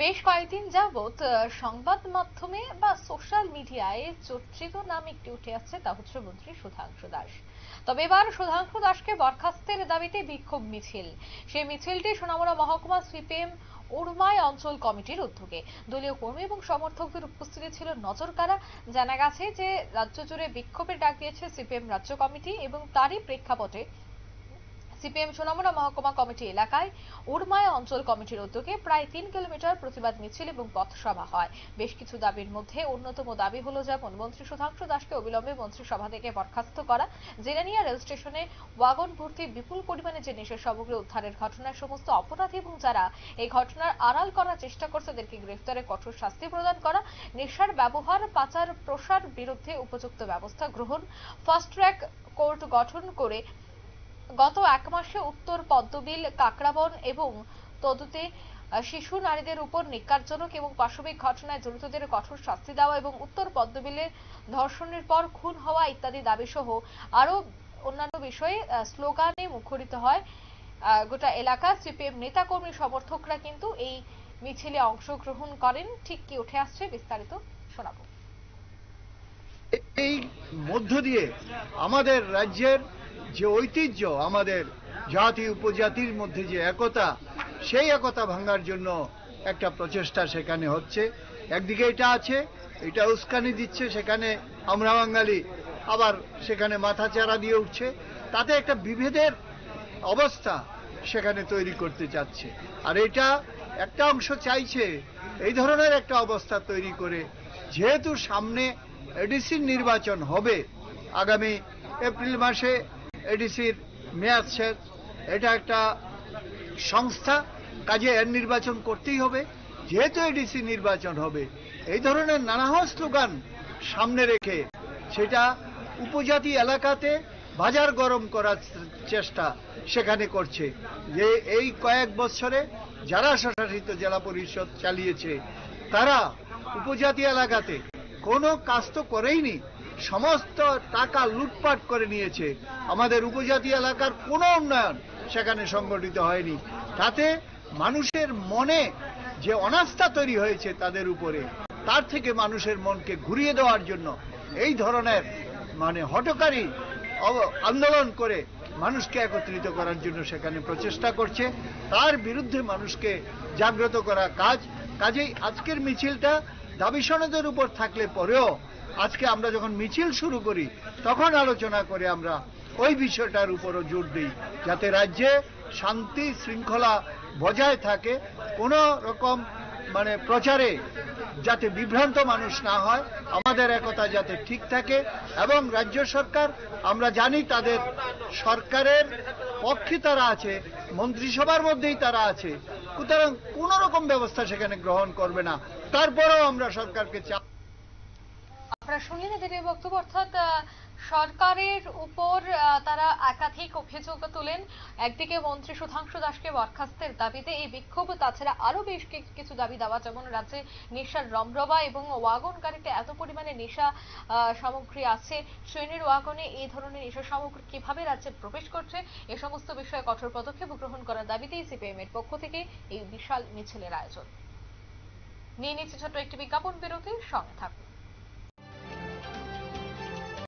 বেশ কয়েকদিন যাবৎ সংবাদ মাধ্যমে বা সোশ্যাল মিডিয়ায় চর্চিত নাম একটি উঠে আসছে, তা হচ্ছে মন্ত্রী সুধাংশু দাস। তবে এবার সুধাংশু দাসকে বরখাস্তের দাবিতে বিক্ষোভ মিছিল। সেই মিছিলটি সোনামুড়া মহকুমা সিপিএম উড়মাই অঞ্চল কমিটির উদ্যোগে। দলীয় কর্মী এবং সমর্থকদের উপস্থিতি ছিল নজরকাড়া। জানা গেছে যে রাজ্য জুড়ে বিক্ষোভের ডাক দিয়েছে সিপিএম রাজ্য কমিটি এবং তারই প্রেক্ষাপটে সিপিএম সোনামুড়া মহকুমা কমিটি এলাকায় উড়মায় অঞ্চল কমিটির উদ্যোগে প্রায় 3 কিলোমিটার প্রতিবাদ মিছিল এবং পথসভা হয়। বেশ কিছু দাবির মধ্যে অন্যতম দাবি হলো যেমন মন্ত্রী সুধাংশু দাসকে অবিলম্বে মন্ত্রিসভা থেকে বরখাস্ত করা, জেরানিয়া রেল স্টেশনে ওয়াগন ভর্তি বিপুল পরিমাণে যে নেশার সামগ্রী উদ্ধারের ঘটনায় সমস্ত অপরাধী এবং যারা এই ঘটনার আড়াল করার চেষ্টা করছে তাদেরকে গ্রেফতারে কঠোর শাস্তি প্রদান করা, নেশার ব্যবহার পাচার প্রসার বিরুদ্ধে উপযুক্ত ব্যবস্থা গ্রহণ, ফাস্ট ট্র্যাক কোর্ট গঠন করে গত এক মাসে উত্তর পদ্মবিল, কাকড়াবন এবং তদুতে শিশু নারীদের উপর নিকারজনক এবং পাশবিক ঘটনায় জড়িতদের কঠোর শাস্তি দেওয়া এবং উত্তর পদ্মবিলে ধর্ষণের পর খুন হওয়া ইত্যাদি দাবি সহ আরো অন্যান্য বিষয়ে স্লোগানে মুখরিত হয় গোটা এলাকা। সিপিএম নেতাকর্মী সমর্থকরা কিন্তু এই মিছিলে অংশগ্রহণ করেন। ঠিক কি উঠে আসছে বিস্তারিত শোনাবো। এই মধ্য দিয়ে আমাদের রাজ্যের যে ঐতিহ্য, আমাদের জাতি উপজাতির মধ্যে যে একতা, সেই একতা ভাঙার জন্য একটা প্রচেষ্টা সেখানে হচ্ছে। একদিকে এটা আছে, এটা উস্কানি দিচ্ছে, সেখানে আমরা বাঙালি আবার সেখানে মাথাচাড়া দিয়ে উঠছে, তাতে একটা বিভেদের অবস্থা সেখানে তৈরি করতে চাচ্ছে। আর এটা একটা অংশ চাইছে এই ধরনের একটা অবস্থা তৈরি করে, যেহেতু সামনে এডিসির নির্বাচন হবে, আগামী এপ্রিল মাসে এডিসির মেয়াদ শেষ, এটা একটা সংস্থা, কাজে এর নির্বাচন করতেই হবে। যেহেতু এডিসি নির্বাচন হবে, এই ধরনের নানা স্লোগান সামনে রেখে সেটা উপজাতি এলাকাতে বাজার গরম করার চেষ্টা সেখানে করছে। যে এই কয়েক বছরে যারা স্বশাসিত জেলা পরিষদ চালিয়েছে, তারা উপজাতি এলাকাতে কোনো কাজ তো করেইনি, সমস্ত টাকা লুটপাট করে নিয়েছে। আমাদের উপজাতি এলাকার কোনো উন্নয়ন সেখানে সংগঠিত হয়নি। তাতে মানুষের মনে যে অনাস্থা তৈরি হয়েছে তাদের উপরে, তার থেকে মানুষের মনকে ঘুরিয়ে দেওয়ার জন্য এই ধরনের হঠকারী আন্দোলন করে মানুষকে একত্রিত করার জন্য সেখানে প্রচেষ্টা করছে। তার বিরুদ্ধে মানুষকে জাগ্রত করা কাজেই আজকের মিছিলটা দাবি সনদের উপর থাকলে পরেও আজকে আমরা যখন মিছিল শুরু করি তখন আলোচনা করে আমরা ওই বিষয়টার উপরও জোর দিই, যাতে রাজ্যে শান্তি শৃঙ্খলা বজায় থাকে, কোনো রকম প্রচারে যাতে বিভ্রান্ত মানুষ না হয়, আমাদের একতা যাতে ঠিক থাকে। এবং রাজ্য সরকার, আমরা জানি তাদের সরকারের পক্ষে তারা আছে, মন্ত্রিসভার মধ্যেই তারা আছে, সুতরাং কোন রকম ব্যবস্থা সেখানে গ্রহণ করবে না। তারপরেও আমরা সরকারকে চাপ। আপনারা শুনলেন এদের এই বক্তব্য, অর্থাৎ সরকারের উপর তারা একাধিক অভিযোগ তোলেন। একদিকে মন্ত্রী সুধাংশু দাসকে বরখাস্তের দাবিতে এই বিক্ষোভ, তাছাড়া আরো বেশ কিছু দাবি দেওয়া, যেমন রাজ্যে নেশার রমরমা এবং ওয়াগন গাড়িতে এত পরিমাণে নেশা সামগ্রী আছে, ট্রেনের ওয়াগনে এই ধরনের নেশা সামগ্রী কিভাবে রাজ্যে প্রবেশ করছে, এ সমস্ত বিষয়ে কঠোর পদক্ষেপ গ্রহণ করার দাবিতেই সিপিএম এর পক্ষ থেকে এই বিশাল মিছিলের আয়োজন। নিয়ে নিচ্ছে ছোট্ট একটি বিজ্ঞাপন বিরতি, সঙ্গে থাকুন।